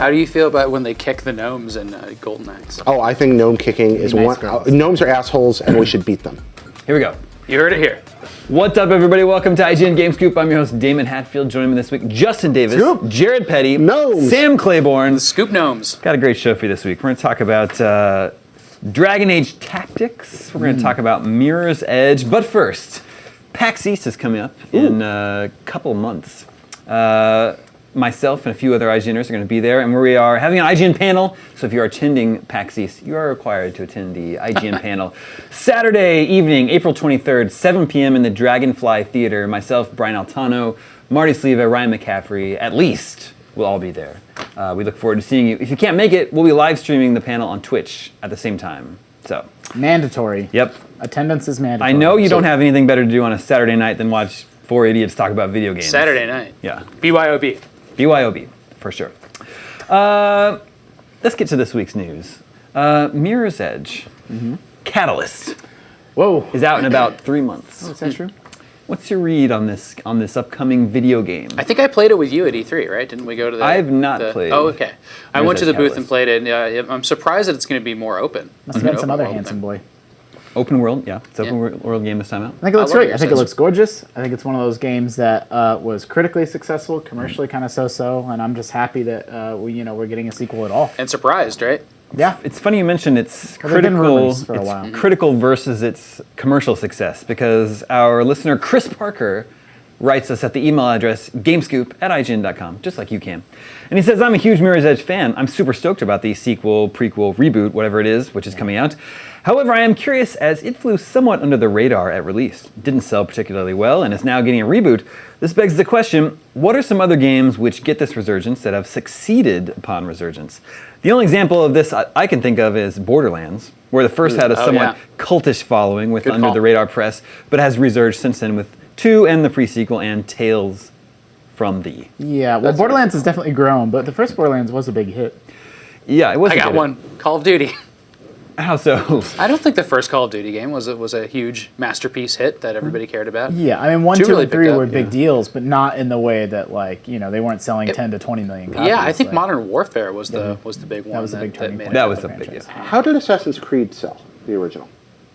How do you feel about when they kick the gnomes in Golden Axe? Oh, I think gnome kicking is Nice one. Gnomes are assholes, and we should beat them. Here we go. You heard it here. What's up, everybody? Welcome to IGN Game Scoop. I'm your host, Damon Hatfield. Joining me this week, Justin Davis, Scoop. Jared Petty, Gnomes. Sam Claiborne. Scoop gnomes. Got a great show for you this week. We're going to talk about Dragon Age Tactics. We're going to talk about Mirror's Edge. But first, PAX East is coming up in a couple months. Myself and a few other IGNers are going to be there, and we are having an IGN panel. So if you're attending PAX East, you are required to attend the IGN panel. Saturday evening, April 23rd, 7 p.m. in the Dragonfly Theater. Myself, Brian Altano, Marty Sleva, Ryan McCaffrey, at least, we'll all be there. We look forward to seeing you. If you can't make it, we'll be live streaming the panel on Twitch at the same time. So Mandatory. Yep. Attendance is mandatory. I know you don't have anything better to do on a Saturday night than watch four idiots talk about video games. Saturday night. Yeah. BYOB. BYOB, for sure. Let's get to this week's news. Mirror's Edge, Catalyst, Whoa. is out in about 3 months. Is that true? What's your read on this upcoming video game? I think I played it with you at E3, right? Didn't we go to the... I have not played. Oh, okay. I Mirror's went to the Edge booth and Catalyst. played it, and I'm surprised that it's going to be more open. Must have been some Open other world handsome thing. boy. Open world, yeah. It's open Yeah. world game this time out. I think it looks I love great. I think it Mirror's looks gorgeous. I think it's one of those games that was critically successful, commercially kind of so-so, and I'm just happy that we're getting a sequel at all. And surprised, right? Yeah. It's funny you mentioned it's There've been critical. rumors for a while. Critical versus its commercial success, because our listener Chris Parker writes us at the email address gamescoop@ign.com, just like you can. And he says, I'm a huge Mirror's Edge fan. I'm super stoked about the sequel, prequel, reboot, whatever it is, which is coming out. However, I am curious as it flew somewhat under the radar at release. Didn't sell particularly well and is now getting a reboot. This begs the question, what are some other games which get this resurgence that have succeeded upon resurgence? The only example of this I can think of is Borderlands, where the first had a somewhat cultish following with Good under call. the radar press, but has resurged since then with 2 and the pre-sequel and Tales from the. Yeah, well, Borderlands has definitely grown, but the first Borderlands was a big hit. Yeah, it was. I got one. Call of Duty. How so? I don't think the first Call of Duty game was a huge masterpiece hit that everybody cared about. Yeah, I mean, 1, 2, really and 3 picked up, were big deals, but not in the way that, they weren't selling 10 to 20 million copies. Yeah, I think like, Modern Warfare was the big one. That was a big turning point. That for was the a big, franchise. yeah. How did Assassin's Creed sell, the original?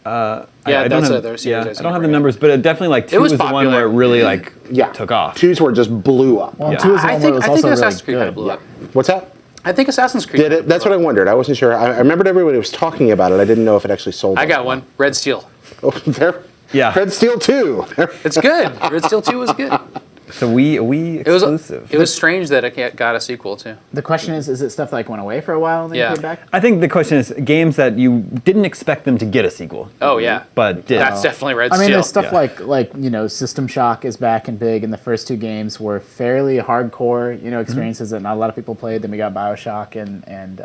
Yeah, I don't that's have, their series. yeah, I I was don't gonna have the bring up. numbers, but it definitely 2 was was the one popular. where it really Yeah. took off. Twos were just blew up. Well, Yeah. 2 is the I one think where it was I think also really Assassin's Creed kind good. of blew up. What's that? I think Assassin's Creed. Did it? That's what I wondered. I wasn't sure. I remembered everybody was talking about it. I didn't know if it actually sold. I got one. Red Steel. Oh, there. Yeah. Red Steel 2. It's good. Red Steel 2 was good. So we exclusive. It was strange that it got a sequel too. The question is it stuff that went away for a while and then Yeah. came back? I think the question is games that you didn't expect them to get a sequel, Oh yeah, but did. that's definitely Red I Steel. mean, there's stuff Yeah. like System Shock is back and big, and the first 2 games were fairly hardcore, experiences that not a lot of people played. Then we got BioShock and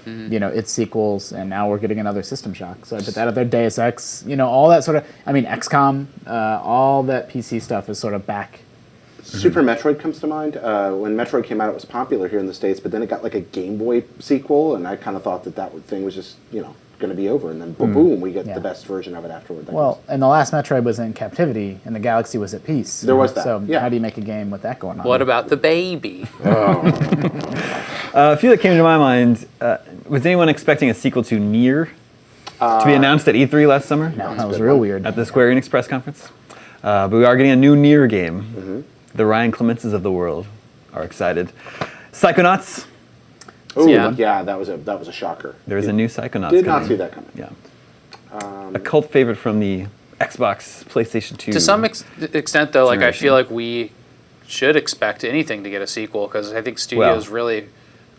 its sequels, and now we're getting another System Shock. So I put that out there. Deus Ex, all that sort of. I mean, XCOM, all that PC stuff is sort of back. Super Metroid comes to mind. When Metroid came out, it was popular here in the States, but then it got like a Game Boy sequel, and I kind of thought that thing was just, going to be over, and then boom, we get Yeah. the best version of it afterward. Well, and the last Metroid was in captivity, and the galaxy was at peace. There was that, So yeah. how do you make a game with that going on? What about the baby? A few that came to my mind. Was anyone expecting a sequel to Nier to be announced at E3 last summer? No, that was real weird. At the Square Enix press conference. But we are getting a new Nier game. The Ryan Clemences of the world are excited. Psychonauts. Oh, Yeah. yeah, that was a shocker. There is a new Psychonauts Did coming. not see that coming. Yeah. A cult favorite from the Xbox, PlayStation 2. To some extent, though, I Generation. feel like we should expect anything to get a sequel because I think studios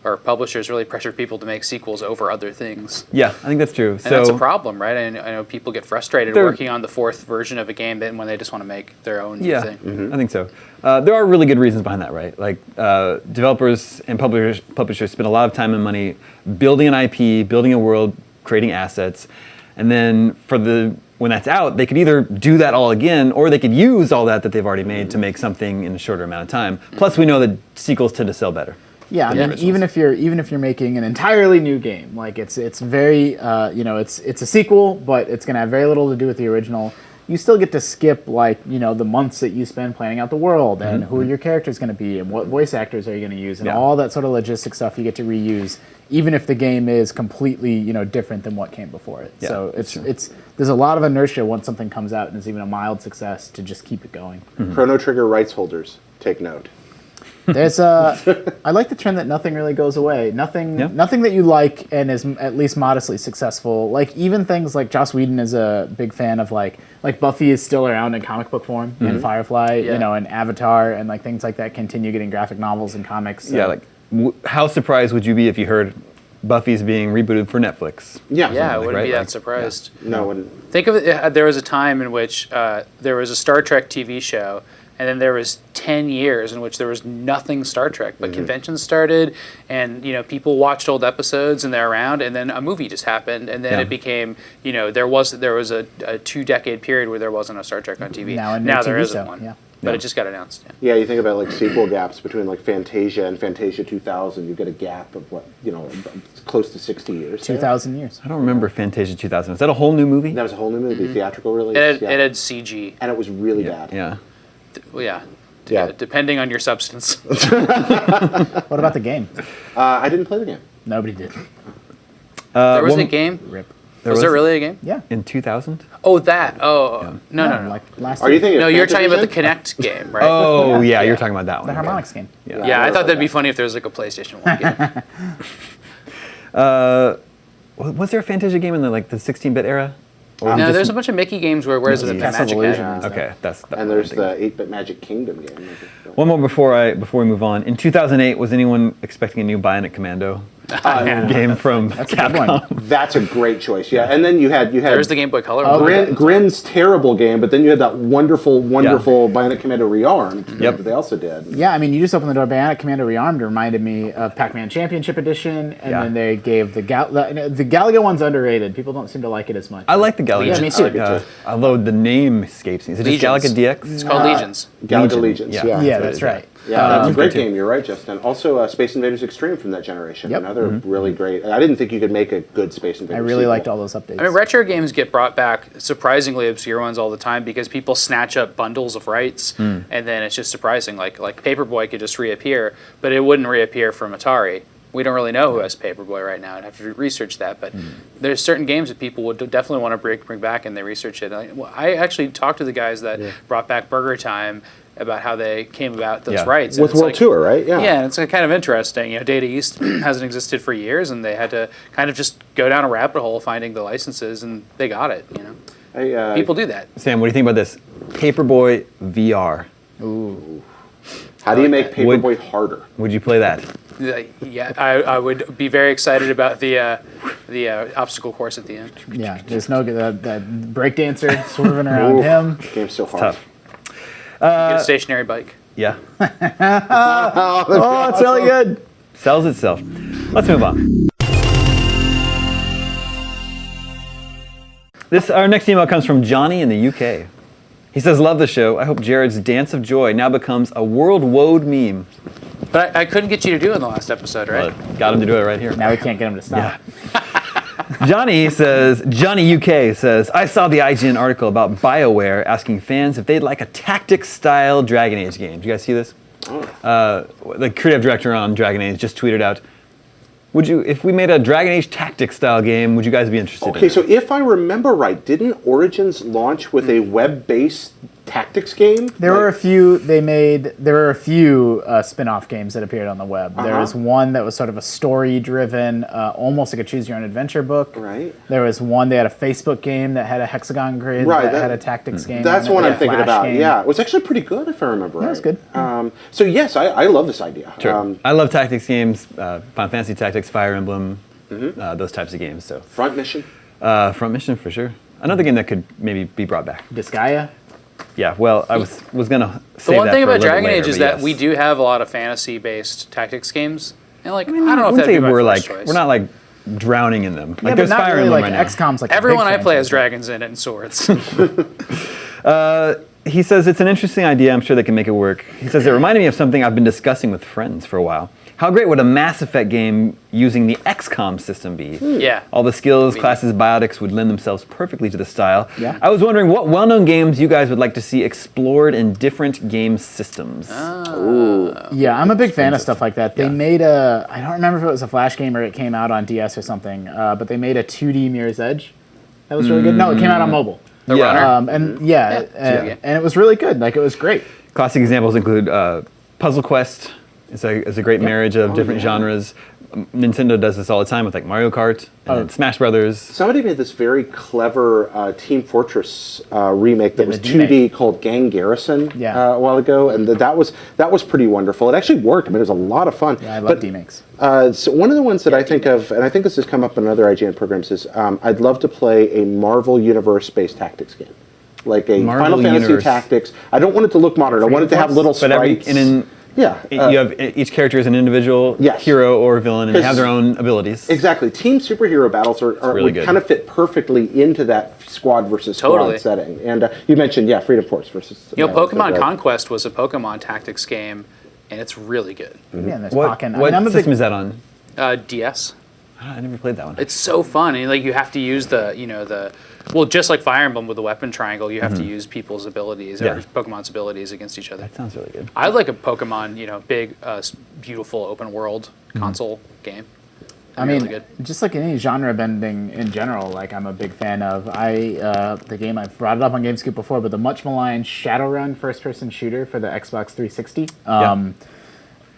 or publishers really pressure people to make sequels over other things. Yeah, I think that's true. And that's a problem, right? I know people get frustrated They're- working on the 4th version of a game then when they just want to make their own Yeah, thing. I think so. There are really good reasons behind that, right? Like developers and publishers spend a lot of time and money building an IP, building a world, creating assets, and then when that's out, they could either do that all again, or they could use all that they've already made to make something in a shorter amount of time. Plus, we know that sequels tend to sell better. Yeah, I mean, originals. even if you're making an entirely new game, like it's very it's a sequel, but it's gonna have very little to do with the original. you still get to skip like the months that you spend planning out the world and who your character's going to be and what voice actors are you going to use and all that sort of logistic stuff you get to reuse, even if the game is completely different than what came before it. Yeah, so it's there's a lot of inertia once something comes out and is even a mild success to just keep it going. Chrono Trigger rights holders, take note. There's I like the trend that nothing really goes away. Nothing that you like and is at least modestly successful. Like even things like Joss Whedon is a big fan of like Buffy is still around in comic book form and Firefly, and Avatar and like things like that continue getting graphic novels and comics. So. Yeah, like how surprised would you be if you heard Buffy's being rebooted for Netflix? Yeah, I wouldn't be that Like, surprised. No, I wouldn't. Think of it. There was a time in which there was a Star Trek TV show, and then there was 10 years in which there was nothing Star Trek, but conventions started, and people watched old episodes and they're around, and then a movie just happened, and then it became there was a 2-decade period where there wasn't a Star Trek on TV. Now there isn't one. Yeah. But it just got announced. Yeah, you think about like sequel gaps between like Fantasia and Fantasia 2000. You get a gap of close to 60 years. 2,000 years. I don't remember Fantasia 2000. Is that a whole new movie? That was a whole new movie, theatrical release. It had CG. And it was really bad. Yeah. Well, yeah. Yeah. Depending on your substance. What about the game? I didn't play the game. Nobody did. There was a game. Rip. Was there really a game? Yeah. In 2000? Oh, that. Oh, no. Like last Are you thinking? No, of you're talking about the Fantavision? Kinect game, right? Oh, yeah, you're talking about that one. the Okay. harmonics game? Yeah, I I know thought that'd about be that. funny if there was like a PlayStation 1 game. Was there a Fantasia game in the 16-bit era? Or No, just- there's a bunch of Mickey games where where's the Castle Magic Illusion Hat? and stuff. Okay, that's that. And there's the 8-bit Magic Kingdom game. One more before we move on. In 2008, was anyone expecting a new Bionic Commando game from That's a good one. That's a great choice. Yeah, and then you had There's the Game Boy Color one. Grin's terrible game, but then you had that wonderful Bionic Commando Rearmed that they also did. Yeah, I mean, you just opened the door. Bionic Commando Rearmed reminded me of Pac-Man Championship Edition, and then they gave the Galaga one's underrated. People don't seem to like it as much. I like the Galaga. Yeah, me too. Although the name escapes me. Is it just Legions. Galaga DX? It's called Legions. Galaga Legions. Yeah. Yeah, that's right. Yeah, that's a great good too. game. You're right, Justin. Also, Space Invaders Extreme from that generation. Yep. Another really great. I didn't think you could make a good Space Invaders. I really sequel. liked all those updates. I mean, retro games get brought back surprisingly obscure ones all the time because people snatch up bundles of rights, and then it's just surprising. Like Paperboy could just reappear, but it wouldn't reappear from Atari. We don't really know who has Paperboy right now. I'd have to research that, but there's certain games that people would definitely want to bring back, and they research it. I actually talked to the guys that brought back Burger Time about how they came about those rights. And With it's World Tour, right? Yeah. Yeah, and it's kind of interesting. Data East hasn't existed for years, and they had to kind of just go down a rabbit hole finding the licenses, and they got it. People do that. Sam, what do you think about this? Paperboy VR. Ooh. How do you make Would- Paperboy harder? Would you play that? Yeah, I would be very excited about the obstacle course at the end. Yeah, there's no that breakdancer swerving around him. Game's so hard. Tough. Get a stationary bike. Yeah. Oh, it's really good. Sells itself. Let's move on. Our next email comes from Johnny in the UK. He says, love the show. I hope Jared's Dance of Joy now becomes a world woed meme. But I couldn't get you to do it in the last episode, right? Got him to do it right here. Now we can't get him to stop. Johnny UK says, I saw the IGN article about BioWare asking fans if they'd like a tactics-style Dragon Age game. Did you guys see this? The creative director on Dragon Age just tweeted out, if we made a Dragon Age tactics-style game, would you guys be interested in Okay, it? so if I remember right, didn't Origins launch with a web-based tactics game? There were a few spin-off games that appeared on the web. There was one that was sort of a story-driven, almost like a choose-your-own-adventure book. Right. There was one, they had a Facebook game that had a hexagon grid Right, that that- had a tactics game. That's on it. what They I'm had a thinking Flash about. game. Yeah, it was actually pretty good if I remember right. it was good. So yes, I love this idea. Sure. I love tactics games, Final Fantasy Tactics, Fire Emblem, those types of games. So Front Mission. Front Mission for sure. Another game that could maybe be brought back. Disgaea. Yeah, well, I was gonna say The one that thing for a about little Dragon later, Age is but that yes. we do have a lot of fantasy-based tactics games. And I don't know I if wouldn't that'd say be my we're first choice. we're not like drowning in them. Yeah, Like but there's not Fire really Emblem like right now. XCOM's like a Everyone big I play has franchise. dragons in it and swords. He says it's an interesting idea. I'm sure they can make it work. He says it reminded me of something I've been discussing with friends for a while. how great would a Mass Effect game using the XCOM system be? Yeah. All the skills, classes, biotics would lend themselves perfectly to the style. Yeah. I was wondering what well-known games you guys would like to see explored in different game systems. Yeah, I'm a big fan of stuff like that. They made I don't remember if it was a Flash game or it came out on DS or something, but they made a 2D Mirror's Edge. That was really good. No, it came out on mobile. The runner. And it was really good. Like, it was great. Classic examples include Puzzle Quest. It's a great marriage of different genres. Nintendo does this all the time with like Mario Kart and Smash Brothers. Somebody made this very clever Team Fortress remake that was the 2D remake. called Gang Garrison Yeah. a while ago, and that was pretty wonderful. It actually worked. I mean, it was a lot of fun. Yeah, I love D-Makes. So one of the ones that I think of, and I think this has come up in other IGN programs, is I'd love to play a Marvel Universe-based tactics game. Like a Marvel Final Fantasy Universe. Tactics. I don't want it to look modern. I want it to have little But sprites. Yeah. you have each character is an individual Yes. hero or villain, and they have 'Cause- their own abilities. Exactly. Team superhero battles really would good. kind of fit perfectly into that squad versus squad Totally. setting. And you mentioned, Freedom Force versus... Pokemon so, Conquest was a Pokemon tactics game, and it's really good. Yeah, and there's What, Pokken. what I'm a system big, is that on? DS. I never played that one. It's so fun, and like you have to use just like Fire Emblem with the weapon triangle, you have to use people's abilities Yeah. or Pokemon's abilities against each other. That sounds really good. I like a Pokemon, big, beautiful open world console game. I mean, really good. just like any genre bending in general, like I'm a big fan of. The game I've brought it up on GameScoop before, but the much maligned Shadowrun first-person shooter for the Xbox 360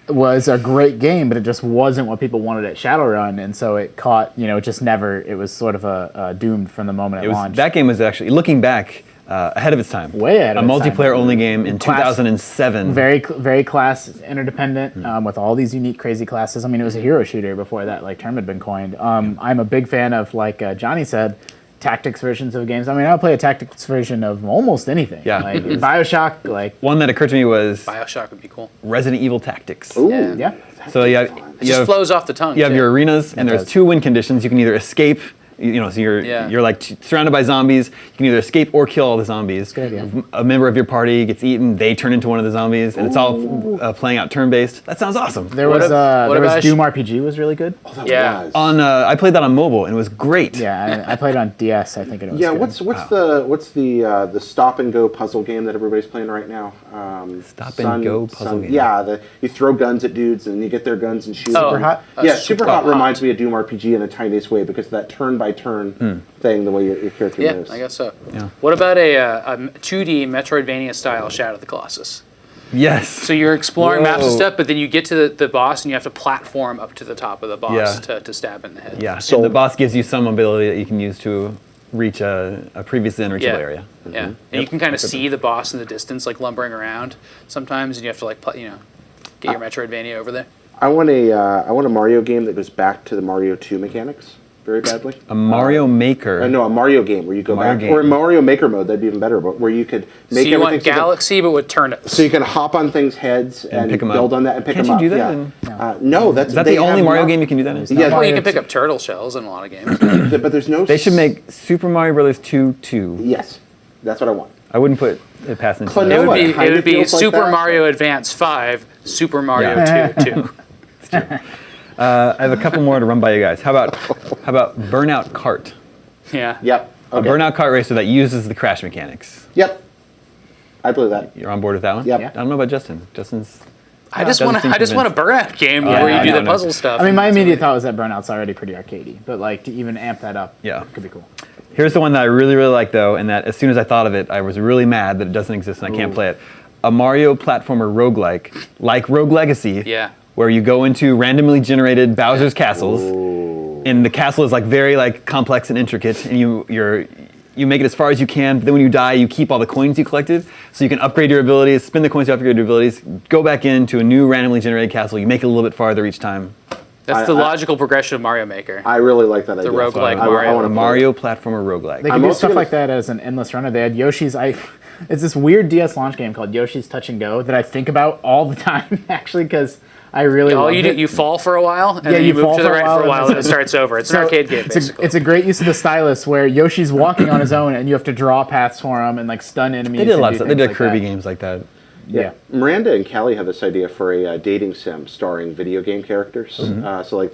was a great game, but it just wasn't what people wanted at Shadowrun, and so it caught, it just never. It was sort of a doomed from the moment it launched. That game was actually, looking back, ahead of its time. Way ahead of a its time. multiplayer-only game in Class- 2007. Very class interdependent with all these unique crazy classes. I mean, it was a hero shooter before that term had been coined. I'm a big fan of, like Johnny said, tactics versions of games. I mean, I'll play a tactics version of almost anything. Yeah. Like Bioshock, One that occurred to me was Bioshock would be cool. Resident Evil Tactics. Ooh, Yeah. yeah. So you have, It you just have, flows off the tongue. you have too. your arenas, and there's does. two win conditions. You can either escape, so you're like surrounded by zombies. You can either escape or kill all the zombies. Good idea. A member of your party gets eaten, they turn into one of the zombies, and it's all playing out turn-based. That sounds awesome. There What was ab- what about Doom RPG was really good. Yeah. Was. I played that on mobile, and it was great. Yeah, I played on DS. I think it was. Yeah, good. what's the stop and go puzzle game that everybody's playing right now? Stop and go puzzle game. Yeah, you throw guns at dudes and you get their guns and shoot Oh, them. Hot? Yeah, Super Super Hot Hot. reminds me of Doom RPG in the tiniest way because of that turn by turn thing, the way your character Yeah, moves. I guess so. Yeah. What about a 2D Metroidvania style Shadow of the Colossus? Yes. So you're exploring maps and Whoa. stuff, but then you get to the boss and you have to platform up to the top of the boss Yeah. to stab it in the head. Yeah. So- and the boss gives you some ability that you can use to reach a previously unreachable Yeah. area. Yeah. And you can kind of see the boss in the distance, like lumbering around sometimes, and you have to get your Metroidvania over there. I want a Mario game that goes back to the Mario 2 mechanics very badly. A Mario Maker. No, a Mario game where you go Mario back, game. or a Mario Maker mode. That'd be even better, but where you could So make you want everything Galaxy, but with turnips. so you can hop on things' heads and pick 'em build up. on that and pick Can't them you up. do that Yeah. in- No, that's Is that they the only have Mario not- game you can do that in? Yeah, Well, you Mario can pick 2. up turtle shells in a lot of games. but there's no. They should make Super Mario Brothers 2 2. Yes, that's what I want. I wouldn't put it past Nintendo. Klonoa. It would be, It kinda it would be feels like Super that. Mario Advance 5, Super Mario Yeah. 2 2. I have a couple more to run by you guys. How about Burnout Kart? Yeah. Yep. A Okay. Burnout Kart racer that uses the crash mechanics. Yep. I believe that. You're on board with that one? Yep. I don't know about Justin. Justin's. I just doesn't want seem a burnout game where you I do the know. puzzle stuff. I mean, my and- immediate thought was that Burnout's already pretty arcadey, but to even amp that up, Yeah. could be cool. Here's the one that I really, really like, though, and that as soon as I thought of it, I was really mad that it doesn't exist and I can't play it. A Mario platformer roguelike, like Rogue Legacy, Yeah. where you go into randomly generated Bowser's castles, and the castle is very complex and intricate, and you make it as far as you can, but then when you die, you keep all the coins you collected, so you can upgrade your abilities, spend the coins to upgrade your abilities, go back into a new randomly generated castle, you make it a little bit farther each time. That's the logical progression of Mario Maker. I really like that idea. roguelike I Mario. want A to Mario platformer roguelike. They I'm could do also stuff gonna- like that as an endless runner. They had Yoshi's. It's this weird DS launch game called Yoshi's Touch and Go that I think about all the time, actually, because I really All loved you do, it. you fall for a while, and Yeah, then you you move fall to the for a right while, for a and while, then and it starts over. It's an arcade game, basically. It's a great use of the stylus where Yoshi's walking on his own and you have to draw paths for him and stun enemies. They did a and lot do of stuff. They things did like Kirby that. games like that. Yeah. Miranda and Callie have this idea for a dating sim starring video game characters. So like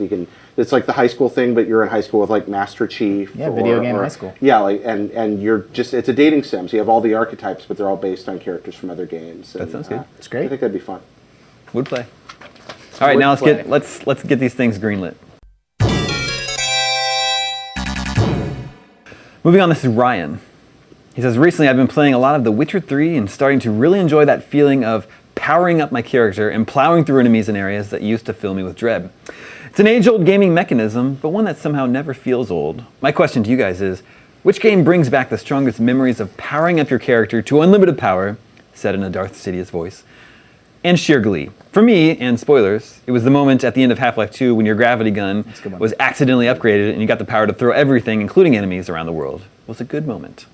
it's like the high school thing, but you're in high school with like Master Chief. Yeah, video game high school. Yeah, like and you're just it's a dating sim. So you have all the archetypes, but they're all based on characters from other games. That sounds good. It's great. I think that'd be fun. Would play. All right, Would now play. let's get these things greenlit. Moving on, this is Ryan. He says, recently I've been playing a lot of The Witcher 3 and starting to really enjoy that feeling of powering up my character and plowing through enemies in areas that used to fill me with dread. It's an age-old gaming mechanism, but one that somehow never feels old. My question to you guys is, which game brings back the strongest memories of powering up your character to unlimited power, said in a Darth Sidious voice, and sheer glee? For me, and spoilers, it was the moment at the end of Half-Life 2 when your gravity gun a good one. was accidentally upgraded and you got the power to throw everything, including enemies, around the world. It was a good moment.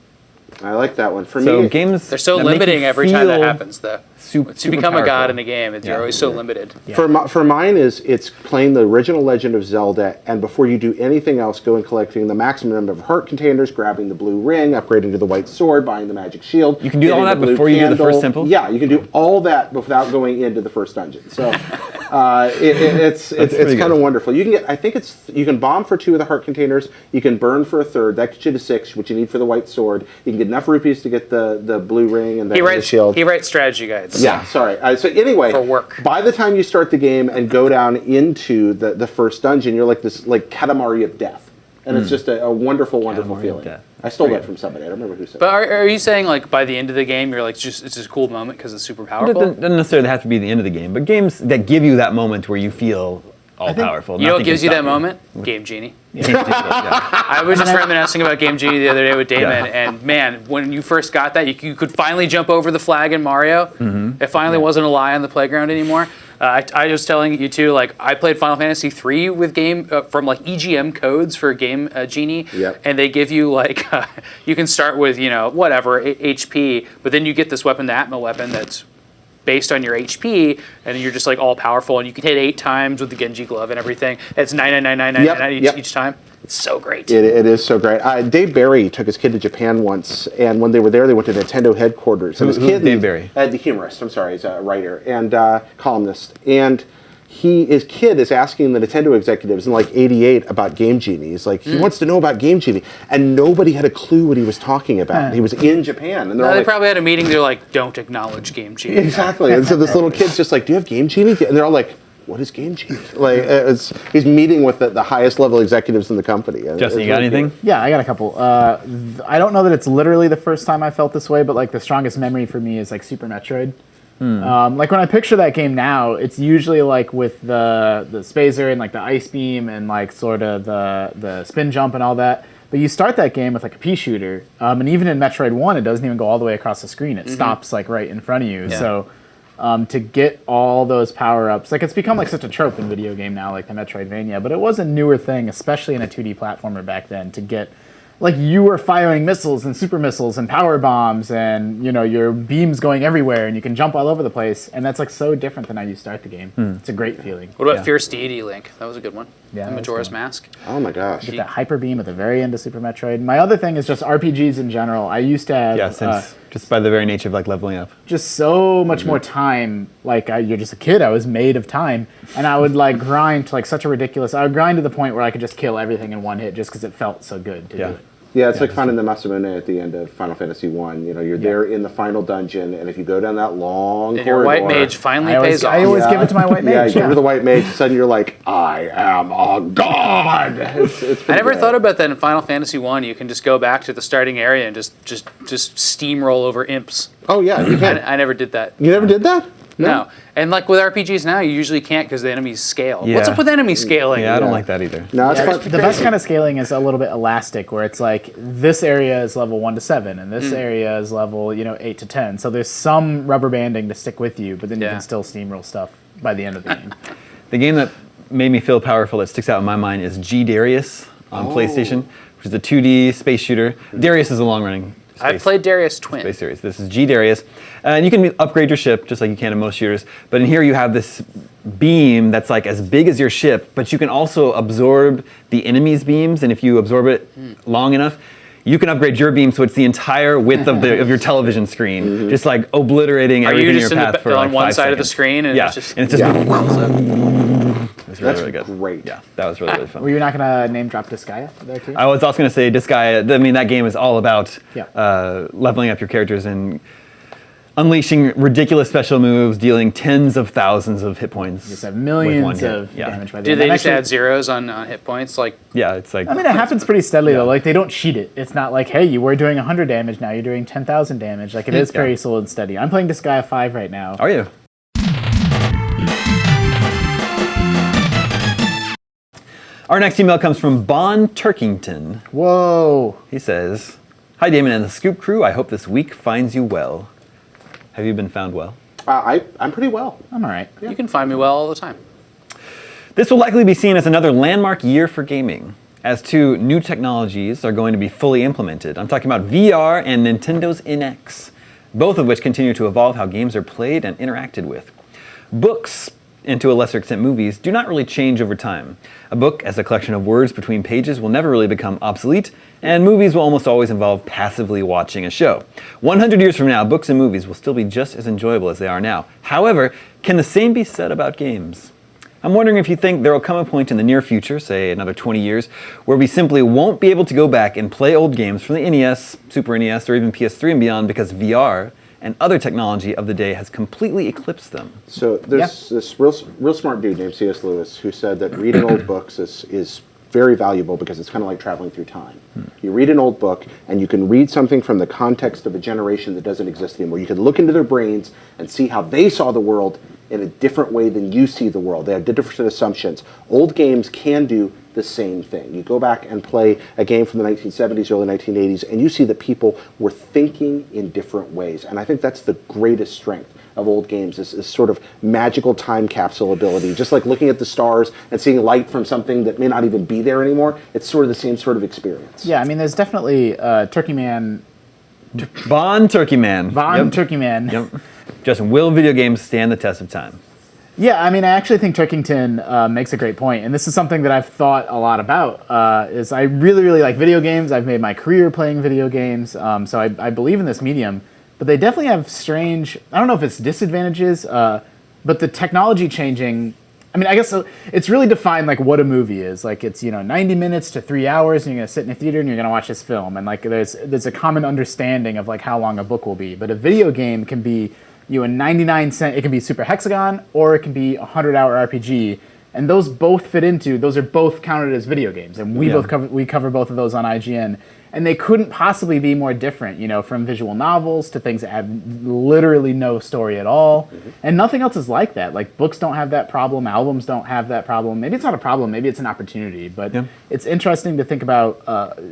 I like that one. For So me, games They're so that make limiting you every time that feel happens, though. super To become a god powerful. in a game, you're Yeah. always so limited. For mine it's playing the original Legend of Zelda, and before you do anything else, go and collecting the maximum number of heart containers, grabbing the blue ring, upgrading to the white sword, buying the magic shield. You can do all getting that the blue before you do the first candle. temple? Yeah, you can do all that without going into the first dungeon. So it's pretty kind of good. wonderful. You can get, I think you can bomb for 2 of the heart containers. You can burn for a third. That gets you to 6, which you need for the white sword. You can get enough rupees to get the blue ring and the shield. He writes strategy guides. Yeah, sorry. So anyway, For work. by the time you start the game and go down into the first dungeon, you're like this like Katamari of death, and it's just a wonderful, wonderful Katamari of feeling. death. I stole Very that from somebody. I don't remember who said. But are you saying like by the end of the game you're like it's just a cool moment because it's super It powerful? doesn't necessarily have to be the end of the game, but games that give you that moment where you feel all powerful. You know what nothing gives can you that stop moment? Game Genie. Yeah. I was just reminiscing about Game Genie the other day with Damon, Yeah. and man, when you first got that, you could finally jump over the flag in Mario. Mm-hmm. It finally wasn't a lie on the playground anymore. I was telling you too, like I played Final Fantasy 3 with game from like EGM codes for Game Genie, Yep. and they give you like you can start with whatever HP, but then you get this weapon, the Atma weapon, that's based on your HP, and you're just like all powerful, and you can hit 8 times with the Genji glove and everything. It's 99999 Yep. each time. It's so great. It is so great. Dave Barry took his kid to Japan once, and when they were there, they went to Nintendo headquarters. And his Who's kid, Dave Barry? The humorist. I'm sorry, he's a writer and columnist. And his kid is asking the Nintendo executives in like '88 about Game Genie. He's like, he wants to know about Game Genie, and nobody had a clue what he was talking about. He was in Japan, and they're all They like, probably had a meeting. They're like, "Don't acknowledge Game Genie." exactly. And so this little kid's just like, "Do you have Game Genie?" And they're all like, "What is Game Genie?" Like, he's meeting with the highest level executives in the company. And Justin, it's you got really anything? cool. Yeah, I got a couple. I don't know that it's literally the first time I felt this way, but like the strongest memory for me is like Super Metroid. Like when I picture that game now, it's usually like with the Spazer and like the ice beam and like sort of the spin jump and all that. But you start that game with like a pea shooter, and even in Metroid 1, it doesn't even go all the way across the screen. It stops like right in front of you. Yeah. So to get all those power-ups, like it's become like such a trope in video game now, like the Metroidvania, but it was a newer thing, especially in a 2D platformer back then, to get like you were firing missiles and super missiles and power bombs and your beams going everywhere and you can jump all over the place, and that's like so different than how you start the game. It's a great feeling. What about Yeah. Fierce Deity Link? That was a good one. Yeah, The that was Majora's good. Mask. Oh my gosh. Get that hyper beam at the very end of Super Metroid. My other thing is just RPGs in general. I used to have Yeah, since just by the very nature of like leveling up. just so much more time. Like you're just a kid. I was made of time, and I would like grind to like such a ridiculous. I would grind to the point where I could just kill everything in one hit, just because it felt so good to Yeah. do it. Yeah, it's like finding the Masamune at the end of Final Fantasy 1. You're there in the final dungeon, and if you go down that long And your corridor, white mage finally I always, pays off. I always give it to my white mage. Yeah, you get rid of the white mage, and suddenly you're like, I am a god. It's I pretty never good. thought about that in Final Fantasy 1. You can just go back to the starting area and just steamroll over imps. Oh yeah, you can. I never did that. You never did that? No. And like with RPGs now, you usually can't because the enemies scale. What's Yeah. up with enemy scaling? Yeah, I don't like that either. No, it's Yeah, fun. the best kind of scaling is a little bit elastic, where it's like this area is level 1 to 7, and this area is level 8 to 10. So there's some rubber banding to stick with you, but then you Yeah. can still steamroll stuff by the end of the game. The game that made me feel powerful that sticks out in my mind is G Darius on PlayStation, which is a 2D space shooter. Darius is a long-running I played Darius Twin. space series. This is G Darius, and you can upgrade your ship just like you can in most shooters. But in here you have this beam that's like as big as your ship, but you can also absorb the enemy's beams, and if you absorb it long enough, you can upgrade your beam so it's the entire width of your television screen, just like obliterating Are everything you in just your in path the, for on like one 5 side of the seconds. screen and Yeah, it's just and it's just it's really, That's really good. great. Yeah, that was really, really fun. Were you not going to name drop Disgaea there too? I was also going to say Disgaea. I mean, that game is all about Yeah. leveling up your characters and unleashing ridiculous special moves, dealing tens of thousands of hit points. You just have with one millions hit. of damage by the Do end. they And just actually- add zeros on hit points? Like, Yeah, it's like. I mean, it happens pretty steadily though. Like they don't cheat it. It's not like, hey, you were doing 100 damage, now you're doing 10,000 damage. Like it is very slow and steady. I'm playing Disgaea 5 right now. Are you? Our next email comes from Bon Turkington. Whoa. He says, "Hi Damon and the Scoop crew. I hope this week finds you well. Have you been found well? I'm pretty well. I'm all right. you can find me well all the time. This will likely be seen as another landmark year for gaming, as two new technologies are going to be fully implemented. I'm talking about VR and Nintendo's NX, both of which continue to evolve how games are played and interacted with. Books, and to a lesser extent movies, do not really change over time. A book, as a collection of words between pages, will never really become obsolete, and movies will almost always involve passively watching a show. 100 years from now, books and movies will still be just as enjoyable as they are now. However, can the same be said about games? I'm wondering if you think there will come a point in the near future, say another 20 years, where we simply won't be able to go back and play old games from the NES, Super NES, or even PS3 and beyond because VR and other technology of the day has completely eclipsed them. So there's this real smart dude named C.S. Lewis who said that reading old books is very valuable because it's kind of like traveling through time. You read an old book and you can read something from the context of a generation that doesn't exist anymore. You can look into their brains and see how they saw the world in a different way than you see the world. They have different assumptions. Old games can do the same thing. You go back and play a game from the 1970s, early 1980s, and you see that people were thinking in different ways. And I think that's the greatest strength of old games, is sort of magical time capsule ability. Just like looking at the stars and seeing light from something that may not even be there anymore, it's sort of the same sort of experience. Yeah, I mean, there's definitely Turkey Man. Bon Turkey Man. Yep. Turkey Man. Yep. Justin, will video games stand the test of time? Yeah, I mean, I actually think Turkington makes a great point, and this is something that I've thought a lot about. Is I really, really like video games. I've made my career playing video games, so I believe in this medium. But they definitely have strange. I don't know if it's disadvantages, but the technology changing. I mean, I guess it's really defined like what a movie is. Like it's 90 minutes to 3 hours, and you're gonna sit in a theater and you're gonna watch this film, and like there's a common understanding of like how long a book will be. But a video game can be a 99-cent, it can be Super Hexagon, or it can be a 100-hour RPG, and those both fit into, those are both counted as video games, and we cover both of those on IGN, and they couldn't possibly be more different, from visual novels to things that have literally no story at all, and nothing else is like that. Like books don't have that problem, albums don't have that problem. Maybe it's not a problem, maybe it's an opportunity, but it's interesting to think about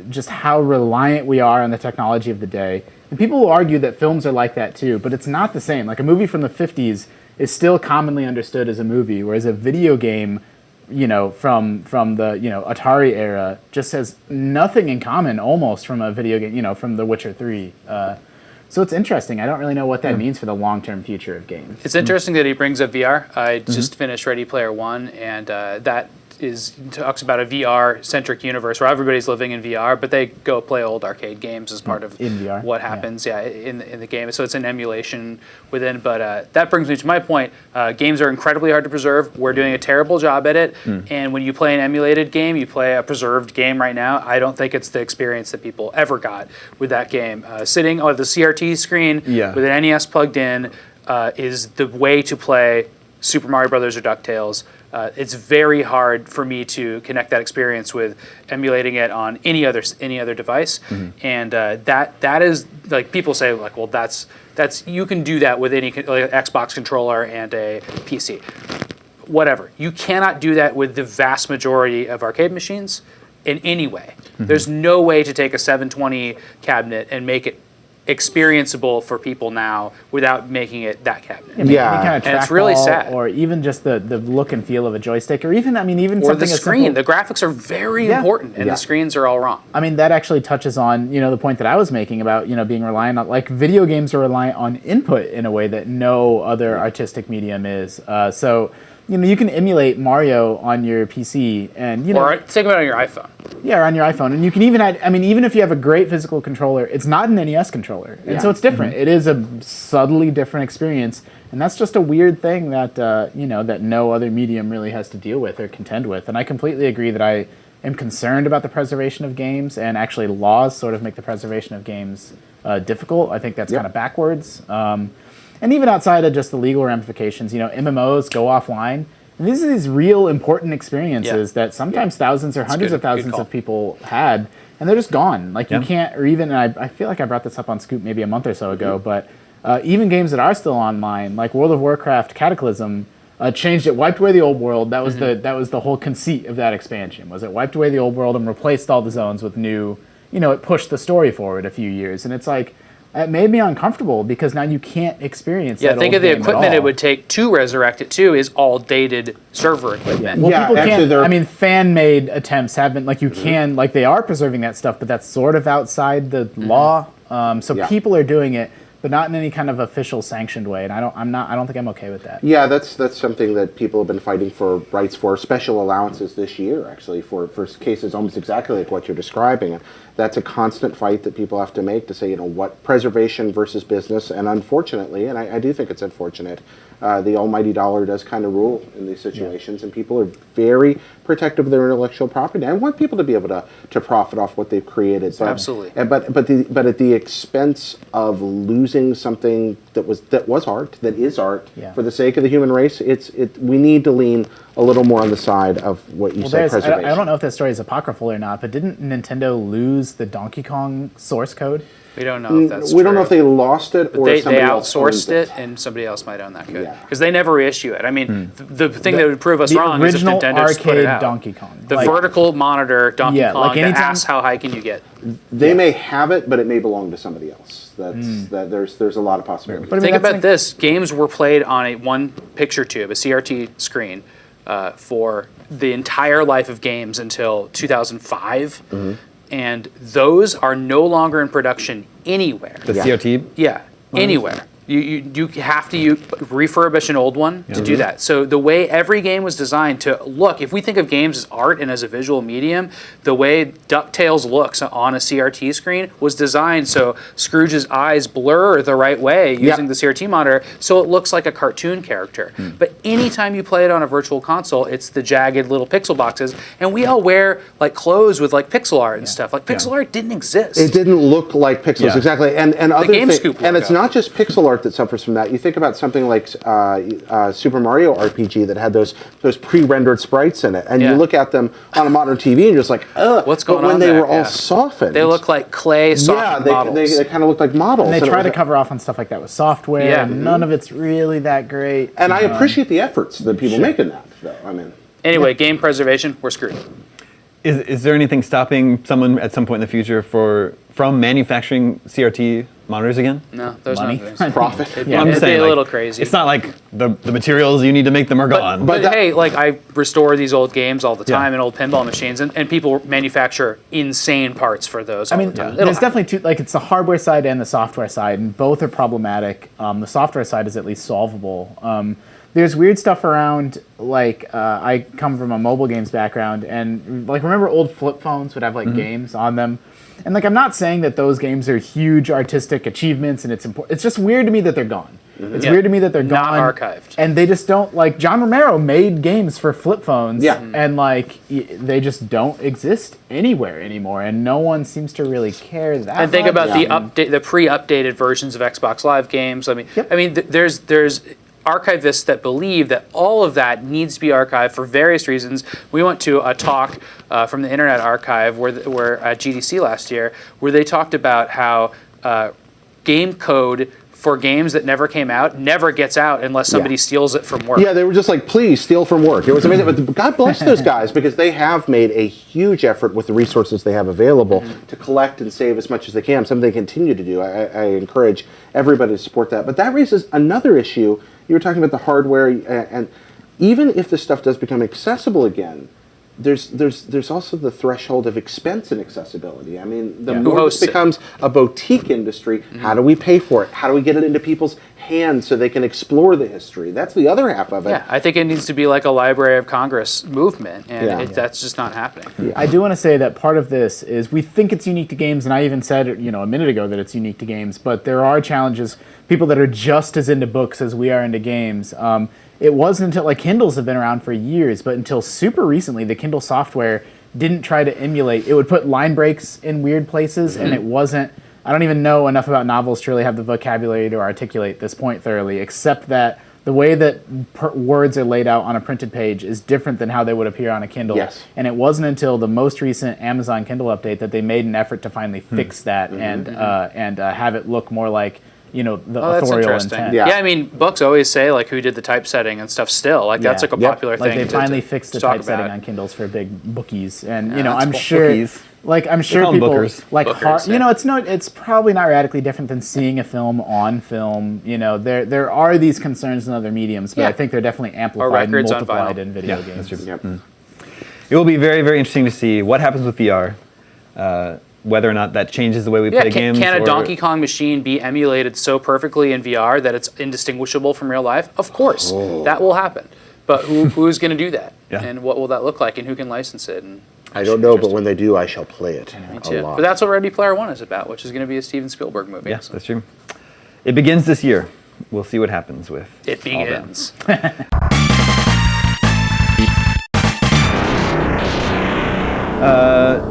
just how reliant we are on the technology of the day. And people will argue that films are like that too, but it's not the same. Like a movie from the 50s is still commonly understood as a movie, whereas a video game, from the Atari era, just has nothing in common almost from a video game, from The Witcher 3. So it's interesting. I don't really know what that means for the long-term future of games. It's interesting that he brings up VR. I just finished Ready Player One, and that talks about a VR-centric universe where everybody's living in VR, but they go play old arcade games as part of in VR, what happens in the game. So it's an emulation within, but that brings me to my point. Games are incredibly hard to preserve. We're doing a terrible job at it, and when you play an emulated game, you play a preserved game right now, I don't think it's the experience that people ever got with that game. Sitting on the CRT screen with an NES plugged in is the way to play Super Mario Brothers or DuckTales. It's very hard for me to connect that experience with emulating it on any other device, and that is like people say like, well, that's you can do that with any like, Xbox controller and a PC, whatever. You cannot do that with the vast majority of arcade machines in any way. There's no way to take a 720 cabinet and make it experienceable for people now without making it that cabinet. Yeah. And it's really sad. Or even just the look and feel of a joystick, or even Or something the as screen. simple. The graphics are very important, and the screens are all wrong. I mean, that actually touches on, the point that I was making about, being reliant on, like, video games are reliant on input in a way that no other artistic medium is. So, you can emulate Mario on your PC, and, Or think about it on your iPhone. Yeah, or on your iPhone. And you can even add, I mean, even if you have a great physical controller, it's not an NES controller. And so it's different. It is a subtly different experience. And that's just a weird thing that, that no other medium really has to deal with or contend with. And I completely agree that I am concerned about the preservation of games, and actually laws sort of make the preservation of games difficult. I think that's kind of backwards. And even outside of just the legal ramifications, MMOs go offline. And these are these real important experiences that sometimes thousands or hundreds of thousands of people had, and they're just gone. Like you can't, or even, and I feel like I brought this up on Scoop maybe a month or so ago, but even games that are still online, like World of Warcraft Cataclysm, changed it, wiped away the old world. That was the whole conceit of that expansion. Was it wiped away the old world and replaced all the zones with new? It pushed the story forward a few years, and it's like. It made me uncomfortable because now you can't experience that Yeah, think old of the game at equipment it all. would take to resurrect it too is all dated server equipment. Well, Yeah, people actually, can't. there are- I mean, fan-made attempts haven't. Like you can, like they are preserving that stuff, but that's sort of outside the law. So people are doing it, but not in any kind of official sanctioned way. And I don't think I'm okay with that. Yeah, that's something that people have been fighting for rights for, special allowances this year, actually, for cases almost exactly like what you're describing. And that's a constant fight that people have to make to say, what preservation versus business. And unfortunately, and I do think it's unfortunate, the almighty dollar does kind of rule in these situations, and people are very protective of their intellectual property. I want people to be able to profit off what they've created. But, Absolutely. But at the expense of losing something that was art, that is art, for the sake of the human race, we need to lean a little more on the side of what you said, preservation. I don't know if this story is apocryphal or not, but didn't Nintendo lose the Donkey Kong source code? We don't know if that's We true. don't know if they lost it or They somebody else outsourced owns it, and somebody else might own that code. Yeah. Because they never reissue it. I mean, the thing that would prove us The wrong is if original Nintendo just put it arcade out. Donkey Kong. The Like- vertical monitor Donkey Yeah, Kong like that anytime- asks how high can you get. They may have it, but it may belong to somebody else. There's a lot of possibilities. But I mean, Think that's about like- this. Games were played on a one picture tube, a CRT screen, for the entire life of games until 2005. And those are no longer in production anywhere. The CRT. Yeah, anywhere. You have to refurbish an old one to do that. So the way every game was designed to look, if we think of games as art and as a visual medium, the way DuckTales looks on a CRT screen was designed so Scrooge's eyes blur the right way using the CRT monitor so it looks like a cartoon character. But anytime you play it on a virtual console, it's the jagged little pixel boxes, and we all wear like clothes with like pixel art and stuff. Like pixel art didn't exist. It didn't look like pixels, exactly. And other Game things, Scoop and it's logo. not just pixel art that suffers from that. You think about something like Super Mario RPG that had those pre-rendered sprites in it, and you look at them on a modern TV and you're just like, ugh. What's going But when on they there? were all softened, They look like clay soft models. they kind of look like models. And they it try was to cover off on stuff like that with software, Yeah. and none of it's really that great. And I appreciate the efforts that people make in that, though. I mean, Anyway, game preservation, we're screwed. Is there anything stopping someone at some point in the future from manufacturing CRT monitors again? No, there's Money. nothing. profit. Yeah. I'm It'd just be saying, a like, little crazy. It's not like the materials you need to make them are gone. But that- hey, like I restore these old games all the Yeah. time and old pinball machines, and people manufacture insane parts for those. I all mean, the time. there's It'll definitely two. Like, it's the hardware side and the software side, and both are problematic. The software side is at least solvable. There's weird stuff around. Like, I come from a mobile games background, and like, remember old flip phones would have like games on them, and like, I'm not saying that those games are huge artistic achievements, and it's important. It's just weird to me that they're gone. It's Yeah. weird to me that they're Not gone, archived. and they just don't like. John Romero made games for flip phones, Yeah. and like they just don't exist anywhere anymore, and no one seems to really care that. And think much. about the pre-updated versions of Xbox Live games. I mean, Yep. there's archivists that believe that all of that needs to be archived for various reasons. We went to a talk from the Internet Archive where at GDC last year, where they talked about how game code for games that never came out never gets out unless somebody steals it from work. Yeah, they were just like, please steal from work. It was amazing. But God bless those guys because they have made a huge effort with the resources they have available to collect and save as much as they can, something they continue to do. I encourage everybody to support that. But that raises another issue. You were talking about the hardware, and even if this stuff does become accessible again, there's also the threshold of expense and accessibility. I mean, the Who more this hosts it? becomes a boutique industry, how do we pay for it? How do we get it into people's hands so they can explore the history? That's the other half of it. Yeah, I think it needs to be like a Library of Congress movement, and Yeah. that's just not happening. I do want to say that part of this is we think it's unique to games, and I even said, a minute ago that it's unique to games, but there are challenges. People that are just as into books as we are into games. It wasn't until, Kindles have been around for years, but until super recently, the Kindle software didn't try to emulate. It would put line breaks in weird places, and it wasn't, I don't even know enough about novels to really have the vocabulary to articulate this point thoroughly, except that the way that words are laid out on a printed page is different than how they would appear on a Kindle. Yes. And it wasn't until the most recent Amazon Kindle update that they made an effort to finally fix that and have it look more like, the That's authorial interesting. intent. Yeah. Yeah, I mean, books always say like who did the typesetting and stuff. Still, like that's Yeah. like a Yep. popular Like thing. they finally to fixed the talk typesetting about. on Kindles for big bookies, and Yeah, that's I'm cool. sure, Bookies. I'm sure call 'em people bookers. Bookers, yeah. it's probably not radically different than seeing a film on film. There are these concerns in other mediums, but Yeah. I think they're definitely amplified and records on multiplied vinyl. in video Yeah, games. that's true. Yep. It will be very, very interesting to see what happens with VR, whether or not that changes the way we Yeah, play games. can a or- Donkey Kong machine be emulated so perfectly in VR that it's indistinguishable from real life? Of course, that will happen. But who's going to do that? Yeah. And what will that look like? And who can license it? And I don't know, but when they do, I shall play it Me a too. lot. But that's what Ready Player One is about, which is going to be a Steven Spielberg movie. Yeah, so that's true. It begins this year. We'll see what happens with it all that. begins.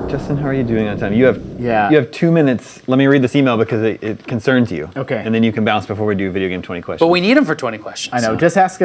Justin, how are you doing on time? You have Yeah. You have 2 minutes. Let me read this email because it concerns you. Okay. And then you can bounce before we do video game 20 questions. But we need him for 20 questions. I know. Just ask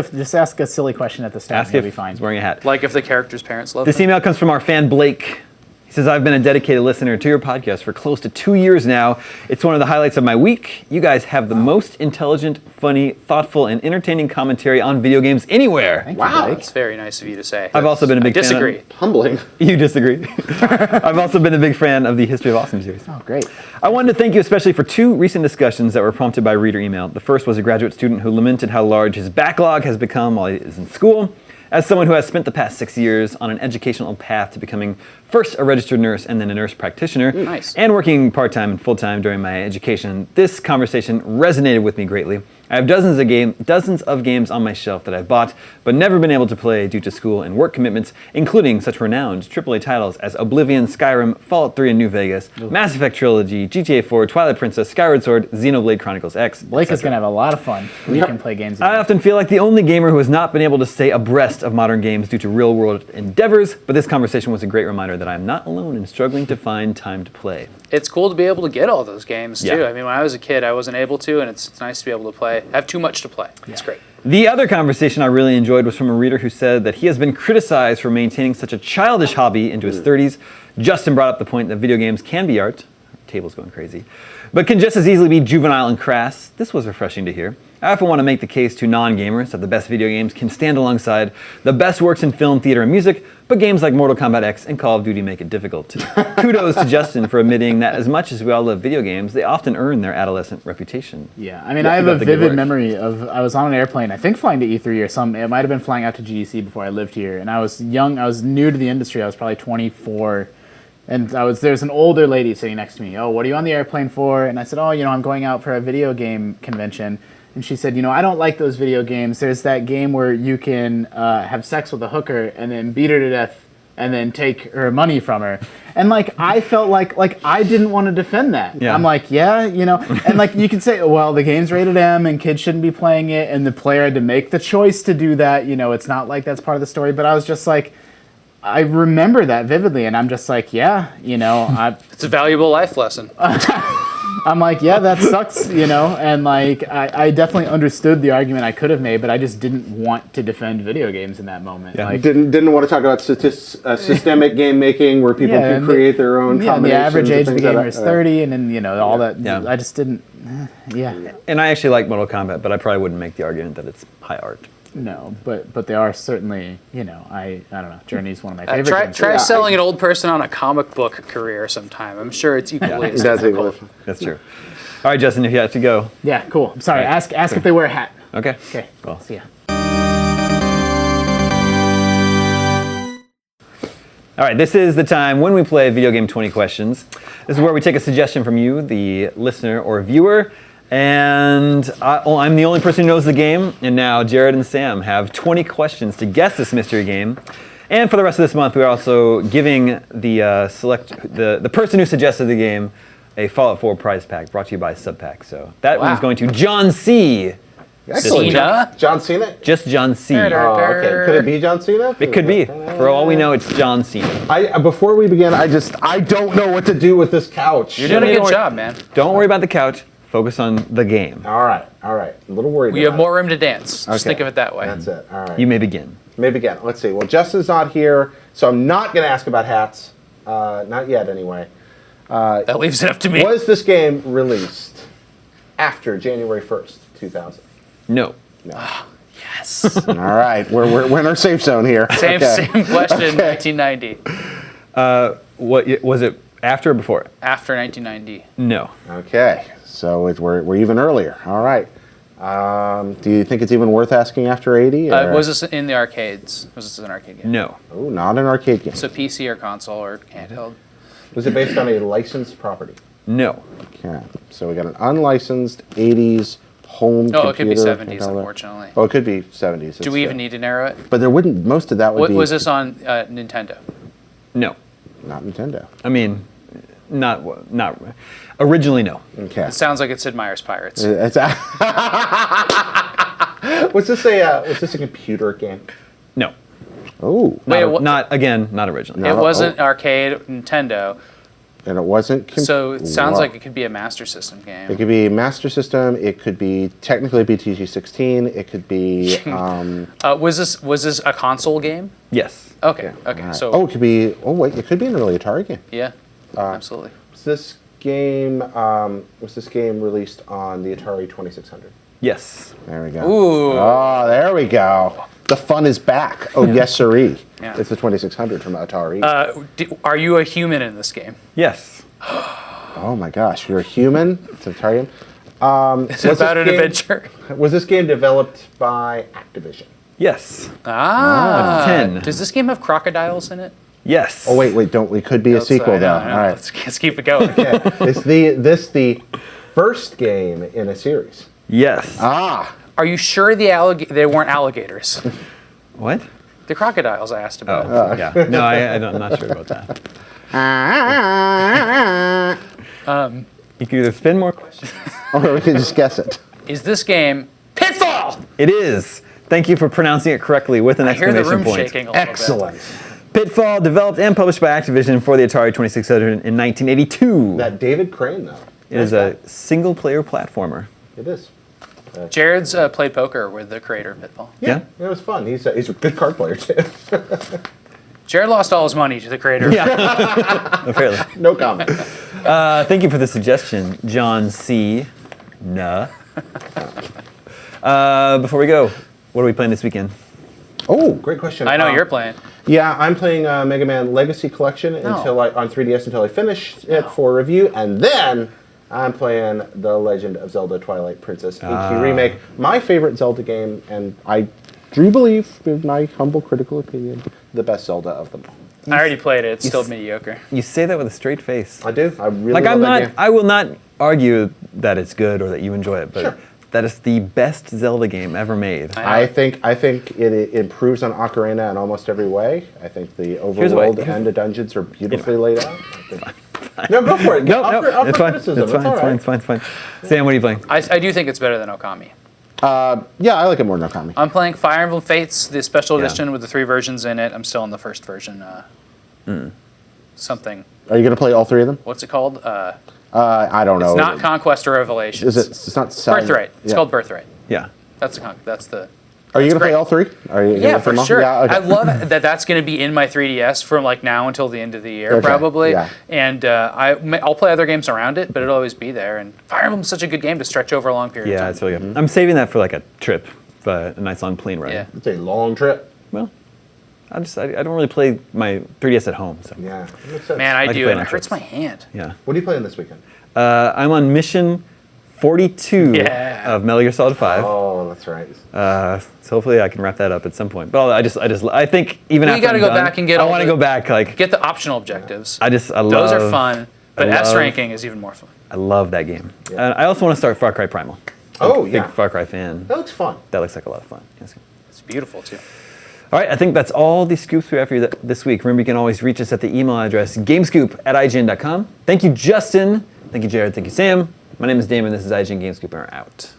a silly question at the start. Ask and if you'll be fine. he's wearing a hat. Like if the character's parents love This him. email comes from our fan Blake. He says, I've been a dedicated listener to your podcast for close to 2 years now. It's one of the highlights of my week. You guys have the most intelligent, funny, thoughtful, and entertaining commentary on video games anywhere. Thank Wow. you, Blake. It's very nice of you to say. I've also been a I big fan disagree. Humbling. You disagree. I've also been a big fan of the History of Awesome series. Oh, great. I wanted to thank you especially for 2 recent discussions that were prompted by reader email. The first was a graduate student who lamented how large his backlog has become while he is in school. As someone who has spent the past 6 years on an educational path to becoming first a registered nurse and then a nurse practitioner, Nice. and working part-time and full-time during my education, this conversation resonated with me greatly. I have dozens of games on my shelf that I've bought, but never been able to play due to school and work commitments, including such renowned AAA titles as Oblivion, Skyrim, Fallout 3 and New Vegas, Mass Effect Trilogy, GTA 4, Twilight Princess, Skyward Sword, Xenoblade Chronicles X. Blake is going to have a lot of fun when he can play games. I again. often feel like the only gamer who has not been able to stay abreast of modern games due to real-world endeavors, but this conversation was a great reminder that I am not alone in struggling to find time to play. It's cool to be able to get all those games too. Yeah. I mean, when I was a kid, I wasn't able to, and it's nice to be able to play. I have too much to play. It's great. The other conversation I really enjoyed was from a reader who said that he has been criticized for maintaining such a childish hobby into his 30s. Justin brought up the point that video games can be art. Table's going crazy. But can just as easily be juvenile and crass. This was refreshing to hear. I often want to make the case to non-gamers that the best video games can stand alongside the best works in film, theater, and music, but games like Mortal Kombat X and Call of Duty make it difficult. Kudos to Justin for admitting that as much as we all love video games, they often earn their adolescent reputation. Yeah, I mean, Yeah, I have keep a up the good vivid work. memory of I was on an airplane, I think flying to E3 or something. It might have been flying out to GDC before I lived here, and I was young. I was new to the industry. I was probably 24, and there's an older lady sitting next to me. Oh, what are you on the airplane for? And I said, oh, I'm going out for a video game convention. And she said, I don't like those video games. There's that game where you can have sex with a hooker and then beat her to death and then take her money from her. And I felt like I didn't want to defend that. Yeah. I'm like, yeah, and you can say, well, the game's rated M and kids shouldn't be playing it, and the player had to make the choice to do that. It's not like that's part of the story. But I was just like, I remember that vividly, and I'm just like, yeah, It's a valuable life lesson. I'm like, yeah, that sucks, and I definitely understood the argument I could have made, but I just didn't want to defend video games in that moment. Yeah. Didn't want to talk about systemic game making where people Yeah, can and create their own yeah, and the combinations. average and age of the things like gamer that. is 30, and then all that. Yeah. I just didn't. Yeah, And I actually like Mortal Kombat, but I probably wouldn't make the argument that it's high art. no, but they are certainly. I don't know. Journey's one of my favorite. Try games. try selling an old person on a comic book career sometime. I'm sure it's equally as That's difficult. it. That's true. All right, Justin, if you have to go. Yeah, cool. I'm sorry. Right. Ask if they wear a hat. Okay. Okay. Well, See ya. All right, this is the time when we play Video Game 20 Questions. This is where we take a suggestion from you, the listener or viewer, and I'm the only person who knows the game, and now Jared and Sam have 20 questions to guess this mystery game. And for the rest of this month, we're also giving the person who suggested the game a Fallout 4 prize pack brought to you by Subpack. So that one's going to John C. Excellent. Cena? John Cena? Just John C. Oh, okay. Could it be John Cena? It could be. For all we know, it's John Cena. Before we begin, I don't know what to do with this couch. You're doing a good job, man. Don't worry about the couch. Focus on the game. All right. A little worried. We have more room to dance. Just think of it that way. That's it. All right. You may begin. Maybe again. Let's see. Well, Justin's not here, so I'm not going to ask about hats. Not yet, anyway. That leaves it up to me. Was this game released after January 1st, 2000? No. No. Yes. All right. We're in our safe zone here. Same question. Okay. 1990. What was it? After or before? After 1990. No. Okay. So we're even earlier. All right. Do you think it's even worth asking after 80? Was this in the arcades? Was this an arcade game? No. Oh, not an arcade game. So PC or console or handheld? Was it based on a licensed property? No. Okay. So we got an unlicensed 80s home computer. Oh, it could be 70s, controller. unfortunately. Oh, it could be 70s. Do we even need to narrow it? But there wouldn't. Most of that would What be. was this on Nintendo? No. Not Nintendo. I mean, not originally. No. Okay. It sounds like it's Sid Meier's Pirates. It's was this a computer game? No. Oh. Wait, what? Not originally. No. It wasn't arcade Nintendo, And it wasn't. so it sounds like it could be a Master System game. It could be Master System. It could be technically BTG-16. It could be. Was this a console game? Yes. Okay. all right. So it could be. Oh wait, it could be an early Atari game. yeah, absolutely. Was this game? Was this game released on the Atari 2600? Yes. There we go. Ooh. Oh, there we go. The fun is back. Oh, yes, sirree. Yeah. It's the 2600 from Atari. Are you a human in this game? Yes. Oh my gosh, you're a human. It's an Atari game. Is it about an adventure? Was this game developed by Activision? Yes. Ah. 10. Does this game have crocodiles in it? Yes. Oh wait, don't. It could be a sequel though. No, All right. let's keep it going. Okay. Is the first game in a series? Yes. Ah. Are you sure they weren't alligators? What? The crocodiles I asked about. Oh. Yeah. No, I'm not sure about that. You can either spin more questions. Or we can just guess it. Is this game Pitfall? It is. Thank you for pronouncing it correctly with an I hear the exclamation room point. shaking a little Excellent. Pitfall, developed and published by Activision for the Atari 2600 in 1982. That David Crane though. It is a single-player platformer. It is. bit. Jared's played poker with the creator of Pitfall. Yeah. It was fun. He's a good card player too. Jared lost all his money to the creator. Yeah. Apparently. No comment. Thank you for the suggestion, John C. Nah. Before we go, what are we playing this weekend? Oh, great question. I know you're playing. Yeah, I'm playing Mega Man Legacy Collection on 3DS until I finish it for review, and then I'm playing The Legend of Zelda: Twilight Princess HD remake. My favorite Zelda game, and I do believe, in my humble critical opinion, the best Zelda of them all. I already played it. It's still mediocre. You say that with a straight face. I do. I really Like love I'm that not. game. I will not argue that it's good or that you enjoy it, but Sure. that is the best Zelda game ever made. I think it improves on Ocarina in almost every way. I think the Here's what- overworld and the dungeons are beautifully laid out. No, go for it. No, Offer it's fine. criticism. It's fine. all It's fine. right. It's fine. It's fine. Sam, what are you playing? I do think it's better than Okami. Yeah, I like it more than Okami. I'm playing Fire Emblem Fates, the special Yeah. edition with the 3 versions in it. I'm still in the first version. Something. Are you going to play all three of them? What's it called? I don't know. It's not Conquest or Revelations. Is it? It's not Silent- Birthright. It's Yeah. called Birthright. Yeah. That's the. Are you going to great. play all three? Are you gonna Yeah, play for them all? sure. Yeah, okay. I love that that's going to be in my 3DS from like now until the end of the year, Okay, probably. yeah. And I'll play other games around it, but it'll always be there. And Fire Emblem's such a good game to stretch over a long period Yeah, of time. it's really good. I'm saving that for like a trip, a nice long plane ride. Yeah. It's a long trip. Well, I don't really play my 3DS at home, so Yeah, that makes sense. Man, I like to do, play and on it hurts trips. my hand. yeah. What are you playing this weekend? I'm on mission 42 Yeah. of Metal Gear Solid 5. Oh, that's right. So hopefully I can wrap that up at some point. But I think even We after gotta I'm go done, back and get I all want to the- go back. Like Get the optional objectives. I love Those are fun, but I S love- ranking is even more fun. I love that game. Yeah. And I also want to start Far Cry Primal. Oh, Big yeah. Far Cry fan. That looks fun. That looks like a lot of fun. Yes. It's beautiful too. All right, I think that's all the scoops we have for you this week. Remember, you can always reach us at the email address gamescoop@ign.com. Thank you, Justin. Thank you, Jared. Thank you, Sam. My name is Damon. This is IGN Gamescoop, and we're out.